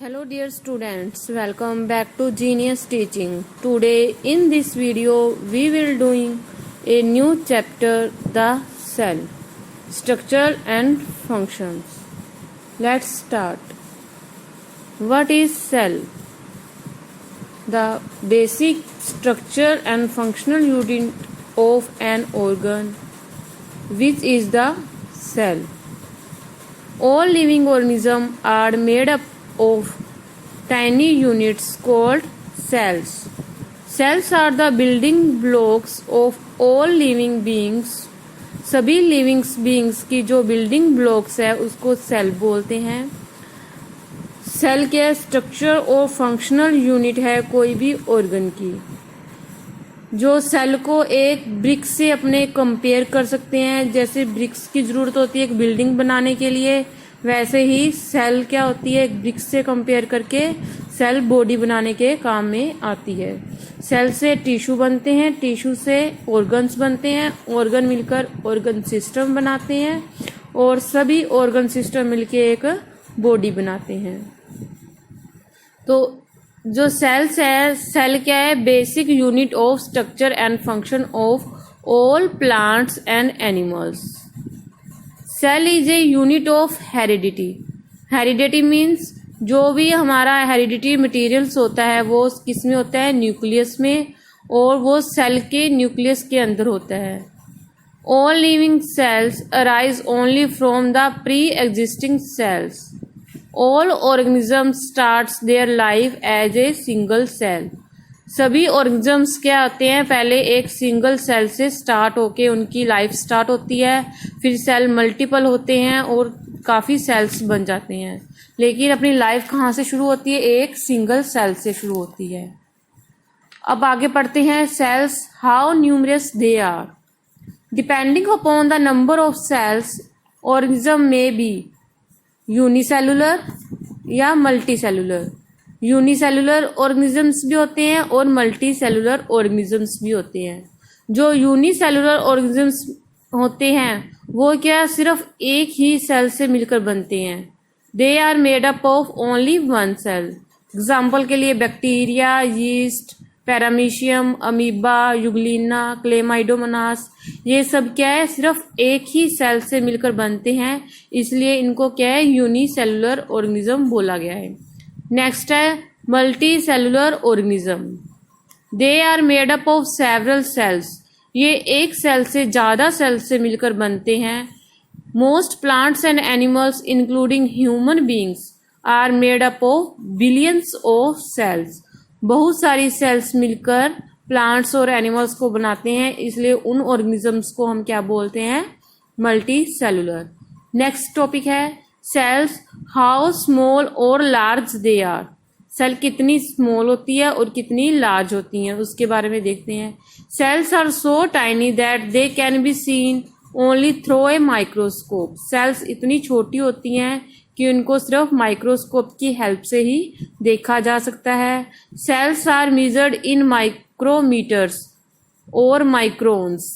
Hello dear students, welcome back to Genius Teaching. Today in this video we will doing a new chapter, the cell, structure and functions. Let's start. What is cell? The basic structure and functional unit of an organ, which is the cell. All living organisms are made up of tiny units called cells. Cells are the building blocks of all living beings. सभी living beings की जो building blocks है उसको cell बोलते हैं. Cell के structure और functional unit है कोई भी ऑर्गन की. जो सेल को एक ब्रिक से अपने कंपेयर कर सकते हैं. जैसे ब्रिक्स की जरूरत होती है एक बिल्डिंग बनाने के लिए, वैसे ही सेल क्या होती है, एक ब्रिक से कंपेयर करके सेल बॉडी बनाने के काम में आती है. सेल से टिश्यू बनते हैं, टिश्यू से ऑर्गन्स बनते हैं, ऑर्गन मिलकर ऑर्गन सिस्टम बनाते हैं और सभी ऑर्गन सिस्टम मिलके एक बॉडी बनाते हैं. तो जो सेल्स है, सेल क्या है, basic unit of structure and function of all plants and animals. Cell is a unit of heredity. Heredity means जो भी हमारा हेरिडिटी मटेरियल्स होता है वो किस में होता है, न्यूक्लियस में, और वो सेल के न्यूक्लियस के अंदर होता है. All living cells arise only from the pre existing cells. All organisms starts their life as a single cell. सभी ऑर्गेनिजम्स क्या होते हैं, पहले एक सिंगल सेल से स्टार्ट होके उनकी लाइफ स्टार्ट होती है. फिर सेल मल्टीपल होते हैं और काफ़ी सेल्स बन जाते हैं. लेकिन अपनी लाइफ कहाँ से शुरू होती है, एक सिंगल सेल से शुरू होती है. अब आगे पढ़ते हैं. Cells, how numerous they are. Depending upon the number of cells organism में बी यूनिसेलुलर या मल्टी सेलुलर. यूनिसेलुलर ऑर्गेनिजम्स भी होते हैं और मल्टी सेलुलर ऑर्गेनिजम्स भी होते हैं. जो यूनिसेलुलर ऑर्गेनिजम्स होते हैं वो क्या सिर्फ एक ही सेल से मिलकर बनते हैं. They are made up of only one cell. Example के लिए bacteria, yeast, paramecium, amoeba, euglena, chlamydomonas, ये सब क्या है, सिर्फ एक ही सेल से मिलकर बनते हैं. इसलिए इनको क्या है, यूनिसेलुलर ऑर्गेनिज्म बोला गया है. नेक्स्ट है multicellular organism. They are made up of several cells. ये एक सेल से ज़्यादा सेल से मिलकर बनते हैं. Most plants and animals including human beings are made up of billions of cells. बहुत सारी सेल्स मिलकर प्लांट्स और एनिमल्स को बनाते हैं, इसलिए उन ऑर्गेनिजम्स को हम क्या बोलते हैं, मल्टी सेलुलर. नेक्स्ट टॉपिक है सेल्स, हाउ स्मॉल और लार्ज दे आर. सेल कितनी स्मॉल होती है और कितनी लार्ज होती हैं उसके बारे में देखते हैं. Cells are so tiny that they can be seen only through a microscope. Cells इतनी छोटी होती हैं कि उनको सिर्फ माइक्रोस्कोप की हेल्प से ही देखा जा सकता है. Cells are measured in micrometres और माइक्रोन्स.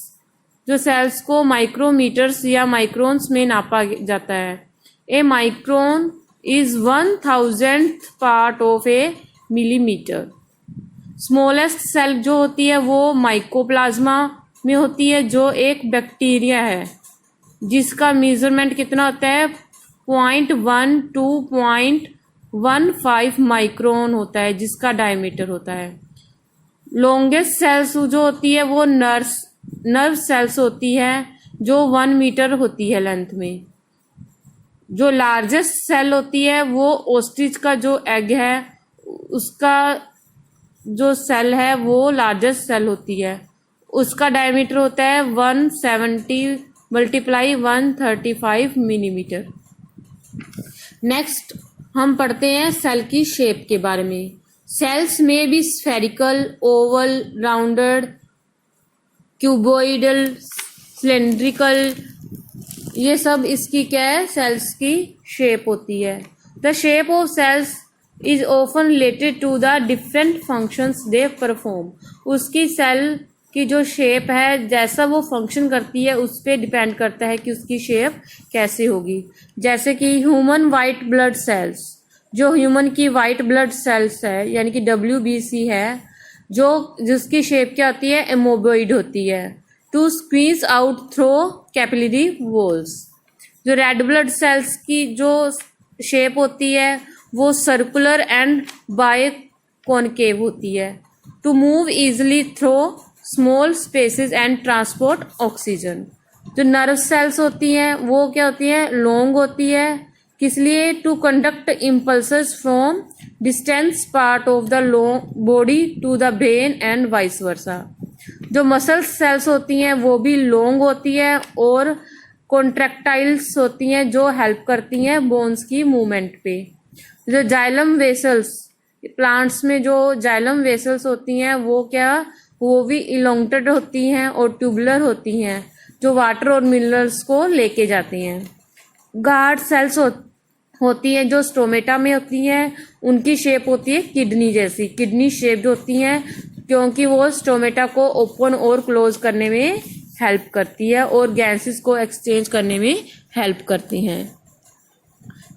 जो सेल्स को माइक्रोमीटर्स या माइक्रोन्स में नापा जाता है. A micron is 1,000th part of a millimetre. Smallest cell जो होती है वो माइकोप्लाज्मा में होती है, जो एक बैक्टीरिया है जिसका मेजरमेंट कितना होता है, 0.1 to 0.15 माइक्रोन होता है, जिसका डायमीटर होता है. लॉन्गेस्ट सेल्स जो होती है वो नर्व सेल्स होती है, जो 1 मीटर होती है लेंथ में. जो लार्जेस्ट सेल होती है वो ऑस्ट्रिच का जो एग है उसका जो सेल है वो लार्जेस्ट सेल होती है. उसका डायमीटर होता है 170 × 135 मिलीमीटर. नेक्स्ट हम पढ़ते हैं सेल की शेप के बारे में. सेल्स में भी spherical, Oval, rounded, cuboidal, cylindrical, ये सब इसकी क्या है, सेल्स की शेप होती है. The shape of cells is often related to the different functions they perform. उसकी सेल की जो शेप है, जैसा वो फंक्शन करती है उस पर डिपेंड करता है कि उसकी शेप कैसे होगी. जैसे कि ह्यूमन वाइट ब्लड सेल्स, जो ह्यूमन की वाइट ब्लड सेल्स है यानी कि WBC है, जो जिसकी शेप क्या होती है, एमोबॉइड होती है, to squeeze out through capillary walls. जो रेड ब्लड सेल्स की जो शेप होती है वो सर्कुलर एंड बाय कॉनकेव होती है, to move easily through small spaces and transport oxygen. जो नर्व सेल्स होती हैं वो क्या होती हैं, लॉन्ग होती है, किस लिए, to conduct impulses from distance part of the body to the brain and vice versa. जो मसल सेल्स होती हैं वो भी लॉन्ग होती है और कॉन्ट्रैक्टाइल्स होती हैं जो हेल्प करती हैं बोन्स की मूवमेंट पे। जो जाइलम वेसल्स, प्लांट्स में जो जाइलम वेसल्स होती हैं वो भी इलोंगेटेड होती हैं और ट्यूबुलर होती हैं, जो वाटर और मिनरल्स को लेके जाती हैं। गार्ड सेल्स होती हैं जो स्टोमेटा में होती हैं, उनकी शेप होती है किडनी जैसी, किडनी शेप्ड होती हैं क्योंकि वो स्टोमेटा को ओपन और क्लोज करने में हेल्प करती है और गैसेस को एक्सचेंज करने में हेल्प करती हैं।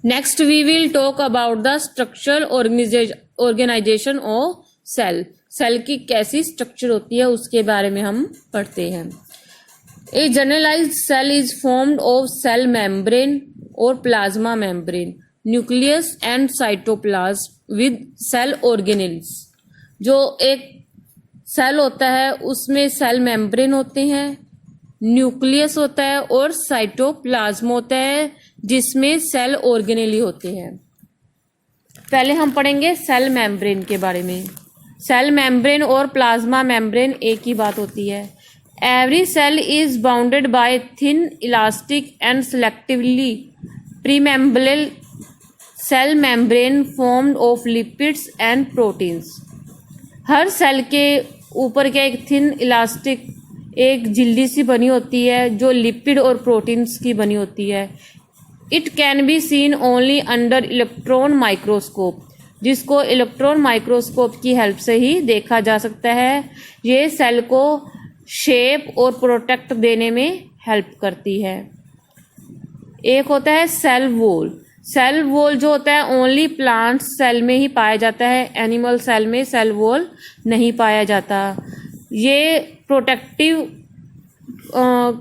Next we will talk about the structural organisation of cell. Cell की कैसी स्ट्रक्चर होती है उसके बारे में हम पढ़ते हैं। A generalized cell is formed of cell membrane or plasma membrane, nucleus and cytoplasm with cell organelles। जो एक सेल होता है उसमें सेल मेम्ब्रेन होते हैं, न्यूक्लियस होता है और साइटोप्लाज्म होता है जिसमें सेल ऑर्गेनेली होते हैं। पहले हम पढ़ेंगे सेल मेम्ब्रेन के बारे में। सेल मेम्ब्रेन और प्लाज्मा मेम्ब्रेन एक ही बात होती है। Every cell is bounded by thin, elastic and selectively permeable cell membrane formed of lipids and proteins। हर सेल के ऊपर क्या एक थिन इलास्टिक एक झिल्ली सी बनी होती है जो लिपिड और प्रोटीन्स की बनी होती है। It can be seen only under electron microscope, जिसको इलेक्ट्रॉन माइक्रोस्कोप की हेल्प से ही देखा जा सकता है। ये सेल को शेप और प्रोटेक्ट देने में हेल्प करती है। एक होता है सेल वॉल। सेल वॉल जो होता है ओनली प्लांट सेल में ही पाया जाता है, एनिमल सेल में सेल वॉल नहीं पाया जाता। ये प्रोटेक्टिव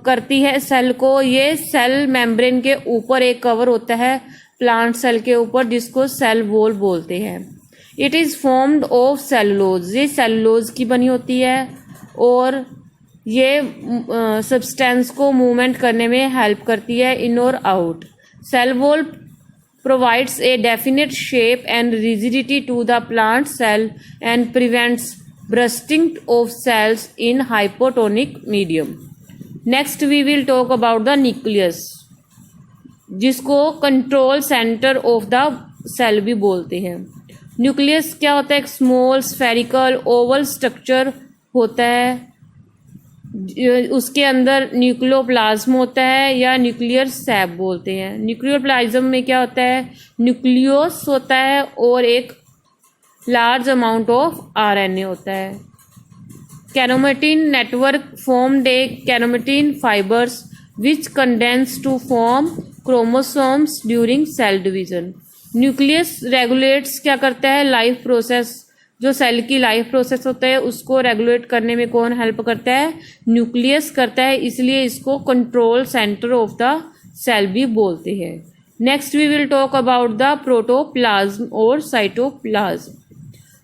करती है सेल को। ये सेल मेम्ब्रेन के ऊपर एक कवर होता है प्लांट सेल के ऊपर जिसको सेल वॉल बोलते हैं। It is formed of cellulose. ये सेलुलोज की बनी होती है और ये सब्सटेंस को मूवमेंट करने में हेल्प करती है इन और out. Cell wall provides a definite shape and rigidity to the plant cell and prevents bursting of cells in hypotonic medium। Next we will talk about the nucleus, जिसको control centre of the cell भी बोलते हैं। Nucleus क्या होता है, एक small spherical Oval structure होता है, उसके अंदर न्यूक्लियोप्लाज्म होता है या न्यूक्लियर सैप बोलते हैं। न्यूक्लियोप्लाज्म में क्या होता है, न्यूक्लियोस होता है और एक लार्ज अमाउंट ऑफ RNA होता है। Chromatin network formed a chromatin fibres which condense to form chromosomes during cell division. Nucleus regulates क्या करता है, लाइफ प्रोसेस, जो सेल की लाइफ प्रोसेस होता है उसको रेगुलेट करने में कौन हेल्प करता है, न्यूक्लियस करता है, इसलिए इसको control centre of the cell भी बोलते हैं। Next we will talk about the protoplasm और cytoplasm.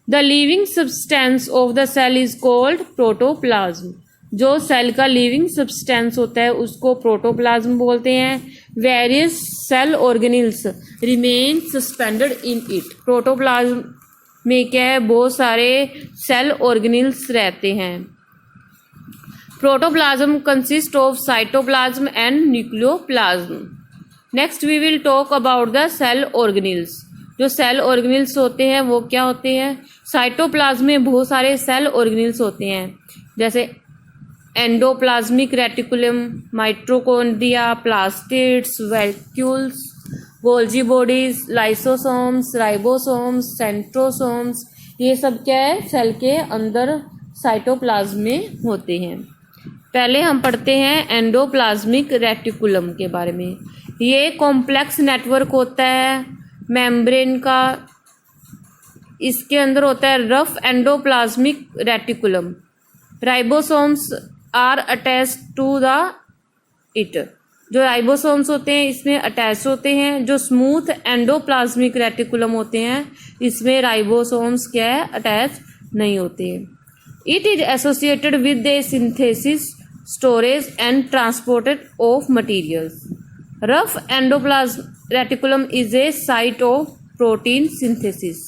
The living substance of the cell is called protoplasm. जो सेल का लिविंग सब्सटेंस होता है उसको प्रोटोप्लाज्म बोलते हैं। Various cell organelles remain suspended in it. Protoplasm में क्या है, बहुत सारे सेल ऑर्गेनेल्स रहते हैं। Protoplasm consist of cytoplasm and nucleoplasm. Next we will talk about the cell organelles. जो सेल ऑर्गेनेल्स होते हैं वो क्या होते हैं, साइटोप्लाज्म में बहुत सारे सेल ऑर्गेनेल्स होते हैं जैसे endoplasmic reticulum, mitochondria, plastids, vacuoles, Golgi bodies, lysosomes, ribosomes, centrosomes, ये सब क्या है, सेल के अंदर साइटोप्लाज्म में होते हैं। पहले हम पढ़ते हैं एंडोप्लाज्मिक रेटिकुलम के बारे में। ये कॉम्प्लेक्स नेटवर्क होता है मेम्ब्रेन का इसके अंदर होता है rough endoplasmic reticulum. Ribosomes are attached to the it. जो राइबोसोम्स होते हैं इसमें अटैच होते हैं। जो स्मूथ एंडोप्लाज्मिक रेटिकुलम होते हैं इसमें राइबोसोम्स क्या है, अटैच नहीं होते हैं। It is associated with the synthesis, storage and transported of materials. Rough endoplasm reticulum is a site of protein synthesis.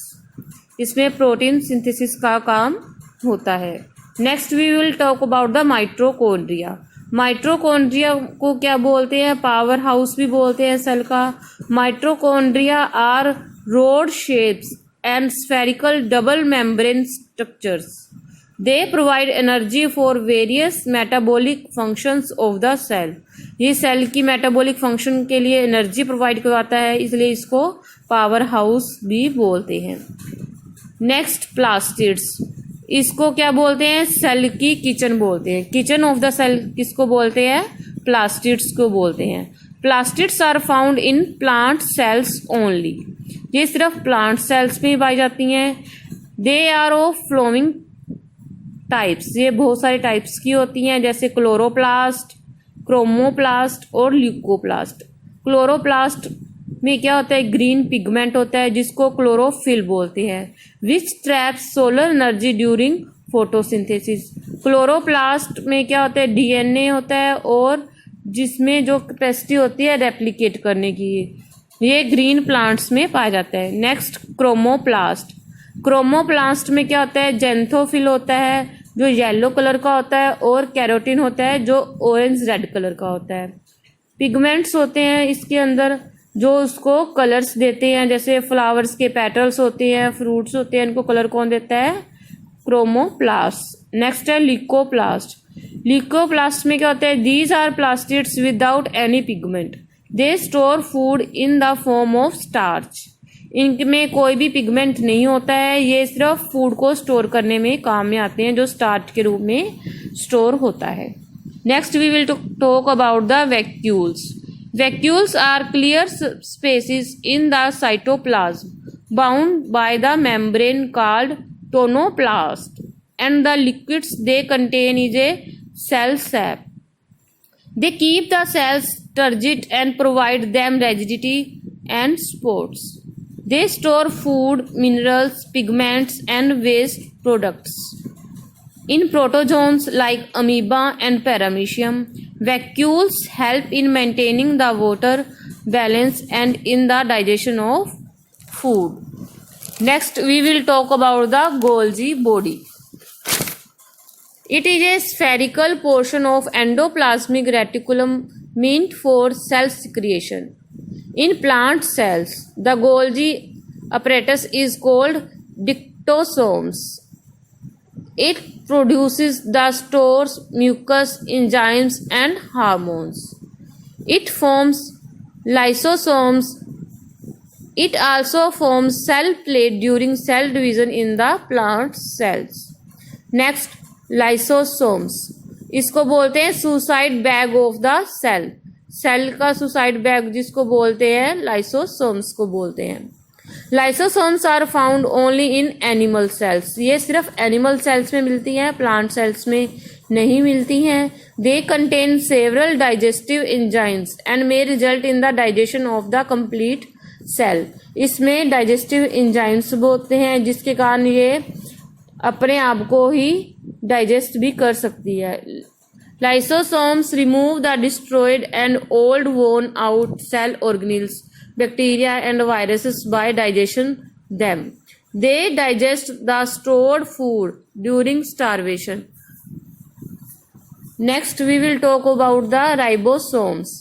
इसमें प्रोटीन सिंथेसिस का काम होता है। Next we will talk about the mitochondria. Mitochondria को क्या बोलते हैं, पावर हाउस भी बोलते हैं सेल का। Mitochondria are rod shapes and spherical double membrane structures. They provide energy for various metabolic functions of the cell. ये सेल की मेटाबॉलिक फंक्शन के लिए एनर्जी प्रोवाइड करवाता है, इसलिए इसको पावर हाउस भी बोलते हैं। नेक्स्ट प्लास्टिड्स, इसको क्या बोलते हैं, सेल की किचन बोलते हैं। किचन ऑफ द सेल किसको बोलते हैं, प्लास्टिड्स को बोलते हैं। Plastids are found in plant cells only. ये सिर्फ प्लांट सेल्स में ही पाई जाती हैं। They are of following types. ये बहुत सारे टाइप्स की होती हैं, जैसे क्लोरोप्लास्ट, क्रोमोप्लास्ट और ल्यूकोप्लास्ट। क्लोरोप्लास्ट में क्या होता है, ग्रीन पिगमेंट होता है जिसको क्लोरोफिल बोलते हैं, which traps solar energy during photosynthesis. Chloroplast में क्या होता है, डीएनए होता है और जिसमें जो कैपेसिटी होती है रेप्लिकेट करने की, ये ग्रीन प्लांट्स में पाया जाता है। Next chromoplast. क्रोमोप्लास्ट में क्या होता है, जेंथोफिल होता है जो येलो कलर का होता है और कैरोटीन होता है जो ऑरेंज रेड कलर का होता है। पिगमेंट्स होते हैं इसके अंदर जो उसको कलर्स देते हैं, जैसे फ्लावर्स के पेटल्स होते हैं, फ्रूट्स होते हैं, इनको कलर कौन देता है, क्रोमोप्लास्ट। नेक्स्ट है ल्यूकोप्लास्ट। ल्यूकोप्लास्ट में क्या होता है, these are plastids without any pigment. They store food in the form of starch. इनमें कोई भी पिगमेंट नहीं होता है, ये सिर्फ फूड को स्टोर करने में काम में आते हैं जो स्टार्च के रूप में स्टोर होता है। Next we will talk about the vacuoles. Vacuoles are clear spaces in the cytoplasm bound by the membrane called tonoplast, and the liquids they contain is a cell sap. They keep the cells turgid and provide them rigidity and sports. They store food, minerals, pigments, and waste products. In protozoans like amoeba and paramecium, vacuoles help in maintaining the water balance and in the digestion of food. Next, we will talk about the Golgi body. It is a spherical portion of endoplasmic reticulum meant for cell secretion. In plant cells, the Golgi apparatus is called dictosomes. It produces the stores, mucus, enzymes, and hormones. It forms lysosomes. It also forms cell plate during cell division in the plant cells. Next, lysosomes. इसको बोलते हैं suicide bag of the cell. Cell का suicide bag जिसको बोलते हैं lysosomes को बोलते हैं। Lysosomes are found only in animal cells. ये सिर्फ एनिमल सेल्स में मिलती हैं, प्लांट सेल्स में नहीं मिलती हैं। They contain several digestive enzymes and may result in the digestion of the complete cell. इसमें डाइजेस्टिव एंजाइम्स होते हैं जिसके कारण ये अपने आप को ही डाइजेस्ट भी कर सकती है। Lysosomes remove the destroyed and old worn out cell organelles, bacteria and viruses by digestion them. They digest the stored food during starvation. Next we will talk about the ribosomes,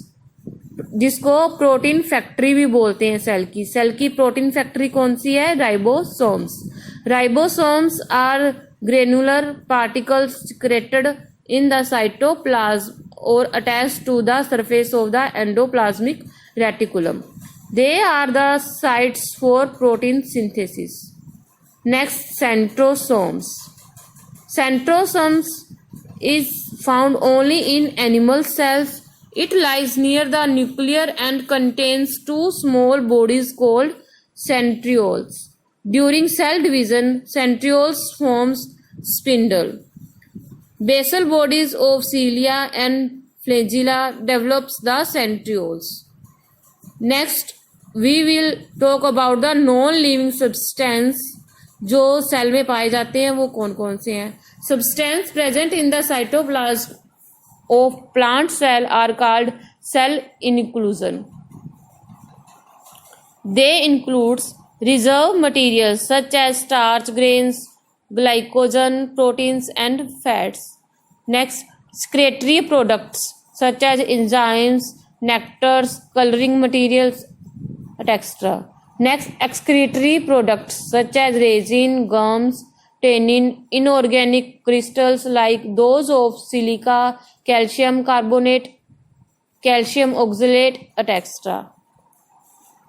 जिसको protein factory भी बोलते हैं cell की। Cell की protein factory कौन सी है, ribosomes. Ribosomes are granular particles secreted in the cytoplasm or attached to the surface of the endoplasmic reticulum. They are the sites for protein synthesis. Next, centrosomes. Centrosomes is found only in animal cells. It lies near the nucleus and contains two small bodies called centrioles. During cell division, centrioles forms spindle. Basal bodies of cilia and flagella develops the centrioles. Next, we will talk about the non-living substance जो cell में पाए जाते हैं वो कौन कौन से हैं. Substance present in the cytoplasm of plant cell are called cell inclusion. They includes reserve materials such as starch, grains, glycogen, proteins and fats. Next, secretory products such as enzymes, nectars, coloring materials, etc. Next, excretory products such as resin, gums, tannin, inorganic crystals like those of silica, calcium carbonate, calcium oxalate, etc.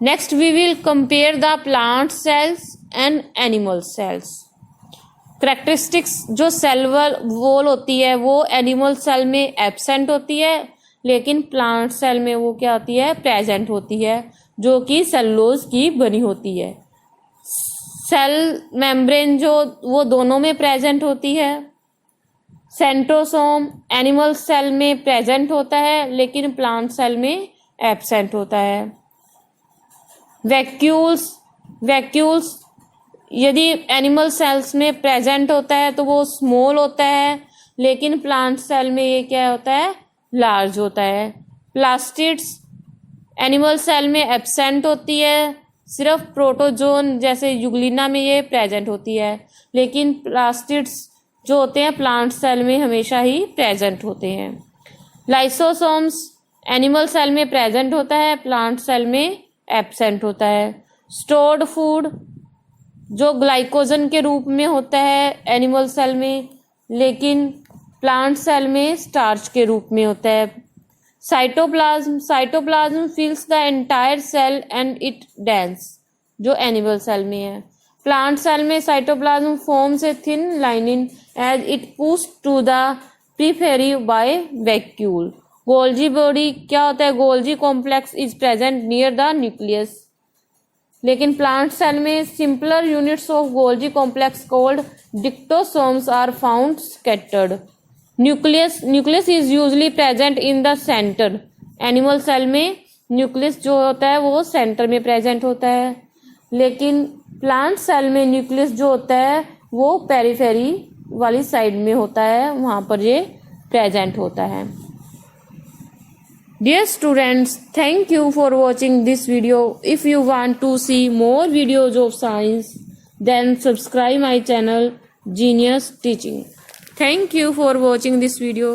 Next, we will compare the plant cells and animal cells. Characteristics जो cell wall होती है वो animal cell में absent होती है, लेकिन plant cell में वो क्या होती है, प्रेजेंट होती है, जो कि सेलुलोज की बनी होती है. सेल मेम्ब्रेन जो वो दोनों में प्रेजेंट होती है. सेंट्रोसोम एनिमल सेल में प्रेजेंट होता है, लेकिन प्लांट सेल में एब्सेंट होता है. वैक्यूल्स यदि एनिमल सेल्स में प्रेजेंट होता है तो वो स्मॉल होता है, लेकिन प्लांट सेल में ये क्या होता है, लार्ज होता है. प्लास्टिड्स एनिमल सेल में एब्सेंट होती है, सिर्फ प्रोटोजोन जैसे यूग्लिना में ये प्रेजेंट होती है, लेकिन प्लास्टिड्स जो होते हैं प्लांट सेल में हमेशा ही प्रेजेंट होते हैं. लाइसोसोम्स एनिमल सेल में प्रेजेंट होता है, प्लांट सेल में एब्सेंट होता है. स्टोर्ड फूड जो ग्लाइकोजन के रूप में होता है एनिमल सेल में, लेकिन प्लांट सेल में स्टार्च के रूप में होता है. Cytoplasm fills the entire cell and it dense जो एनिमल सेल में है. प्लांट सेल में cytoplasm forms a thin lining as it push to the periphery by vacuole. Golgi body क्या होता है, Golgi complex is present near the nucleus, लेकिन plant cell में simpler units of Golgi complex called dictyosomes are found scattered. Nucleus is usually present in the centre. Animal cell में nucleus जो होता है वो सेंटर में प्रेजेंट होता है, लेकिन प्लांट सेल में न्यूक्लियस जो होता है वो पेरिफेरी वाली साइड में होता है, वहाँ पर ये प्रेजेंट होता है. Dear students, thank you for watching this video. If you want to see more videos of science, then subscribe my channel Genius Teaching. Thank you for watching this video.